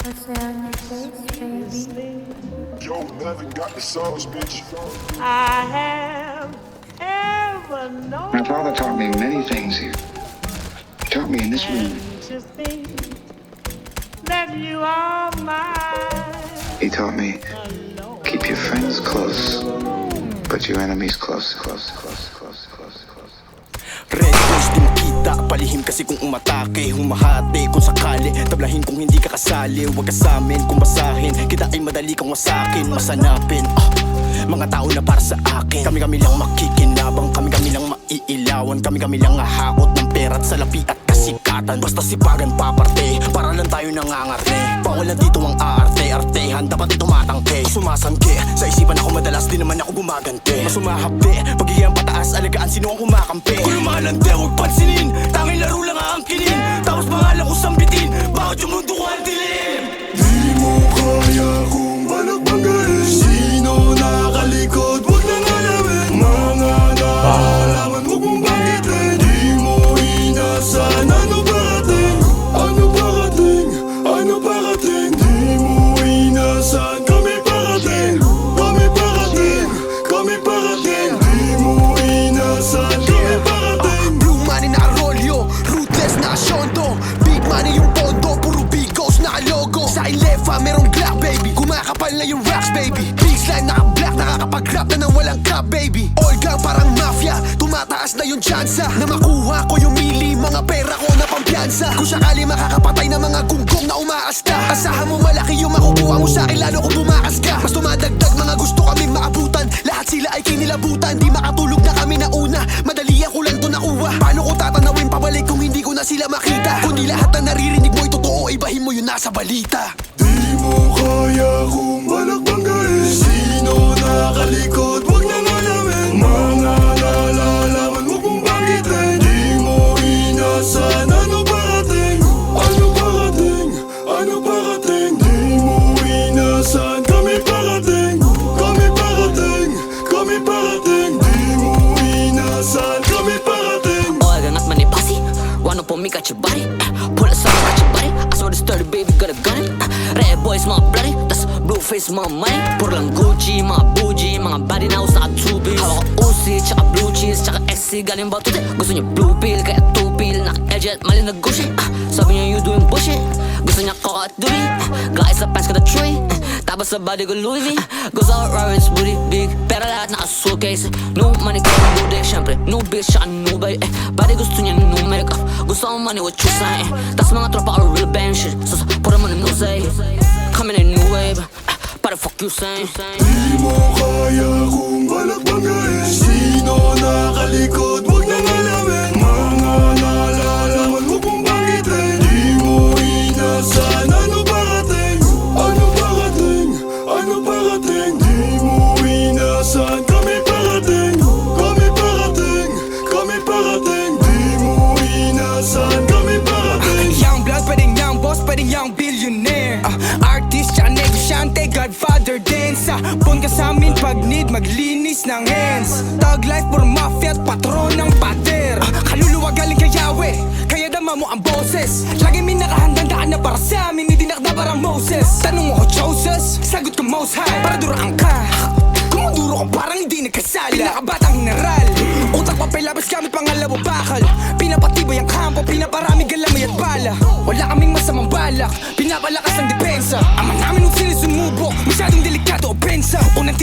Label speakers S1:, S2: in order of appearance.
S1: What's that on your face, baby?
S2: Yo, Melvin got the sauce, bitch.
S3: I have ever known.
S4: My father taught me many things here. He taught me in this room.
S3: To think that you are mine.
S4: He taught me, keep your friends close, but your enemies close, close, close, close, close, close.
S5: Red Boys di makita, palihim kasi kung umatake. Humahati kung sakali, tablahin kung hindi ka kasali. Huwag ka sa'min kung basahin, kita ay madali kang wasakin. Masanapin, mga tao na para sa akin. Kami-kami lang makikinabang, kami-kami lang maiilawan. Kami-kami lang hahakot ng pera at salapi at kasikatan. Basta sipagan paparte, para lang tayo nangangarte. Bawal na dito ang arte-artehan, dapat ito matangke. Sumasangke, sa isipan ako madalas, di naman ako gumagante. Masumahapde, pagiging pataas, alagaan sino ang kumakampi. Kung lumalante, huwag pansinin, tanging laro lang aangkinin. Tapos pangalan ko sambitin, bakit yung mundo ko ang dilim?
S2: Di mo kaya kung balagbagain. Sino nakalikot, huwag nang alamin. Mga nalalaman, huwag mong banggitin. Di mo inasan, ano parating? Ano parating? Ano parating? Di mo inasan, kami parating. Kami parating, kami parating. Di mo inasan, kami parating.
S5: Blue money na arroyo, ruthless na asyondo. Big money yung pondo, puro bigos na logo. Sa Ilefa merong black baby, kumakapal na yung racks baby. Big slime naka-black, nakakapag-rap na nang walang cap baby. All gang parang mafia, tumataas na yung tsansa na makuha ko yung mili, mga pera ko na pampiyansa. Kung sakali makakapatay na mga gunggong na umaasta, asahan mo malaki yung makukuha mo sa'kin lalo kung bumakas ka. Mas tumadagdag mga gusto kaming maabutan, lahat sila ay kinilabutan. Di makatulog na kami na una, madali ako lang to nakuha. Paano ko tatanawin pabalik kung hindi ko na sila makita? Kundi lahat na naririnig mo ay totoo, ibahin mo yun nasa balita.
S2: Di mo kaya kung balagbagain. Sino nakalikot, huwag nang alamin. Mga nalalaman, huwag mong banggitin. Di mo inasan, ano parating? Ano parating? Ano parating? Di mo inasan, kami parating. Kami parating, kami parating. Di mo inasan, kami parating.
S6: Oigan at manipasi, wanna pull me, got your body. Pull it up, got your body. I saw this dirty baby, got a gun. Red boys, mga bloody, tas blue face, mga money. Puro lang Gucci, mga bougie, mga body na usa at tubig. Hawak ko Uzi, tsaka blue cheese, tsaka XC, galing ba today? Gusto niya blue pill, kaya two pill, naka-edge at mali na Gucci. Sabi niya you doing bullshit, gusto niya coca at doobie. Guys sa pants, kada Troy, tapos sa body ko Louis V. Goes out Roberts, booty big, pera lahat naka-suitcase. No money, kaya ang booty, syempre, no bitch, tsaka no babe. Body gusto niya numeric, gusto ang money, what you say? Tas mga tropa are real band shit, so put them on the news, coming in a new wave, but the fuck you saying?
S2: Di mo kaya kung balagbagain. Sino nakalikot, huwag nang alamin. Mga nalalaman, huwag mong banggitin. Di mo inasan, ano parating? Ano parating? Ano parating? Di mo inasan, kami parating. Kami parating, kami parating. Di mo inasan, kami parating.
S5: Young blood, pwedeng young boss, pwedeng young billionaire. Artist, tsaka negosyante, godfather din. Sa phone ka sa'min pag need maglinis ng hands. Thug life, puro mafia at patron ng pader. Kaluluwa galing kay Yahweh, kaya dama mo ang boses. Lagi may nakahandang daan na para sa amin, hindi nakda parang Moses. Tanong mo ko Joseph, sagot ko most high, para duraan ka. Kung maduro ka parang hindi nagkasala. Pinakabatang general, utak papelabas gamit pangalawa bakal. Pinapatibay ang kampo, pinaparami galamay at bala. Wala kaming masamang balak, pinapalakas ang depensa. Ama namin nung sila sumubok, masyadong delikado opensa. Unang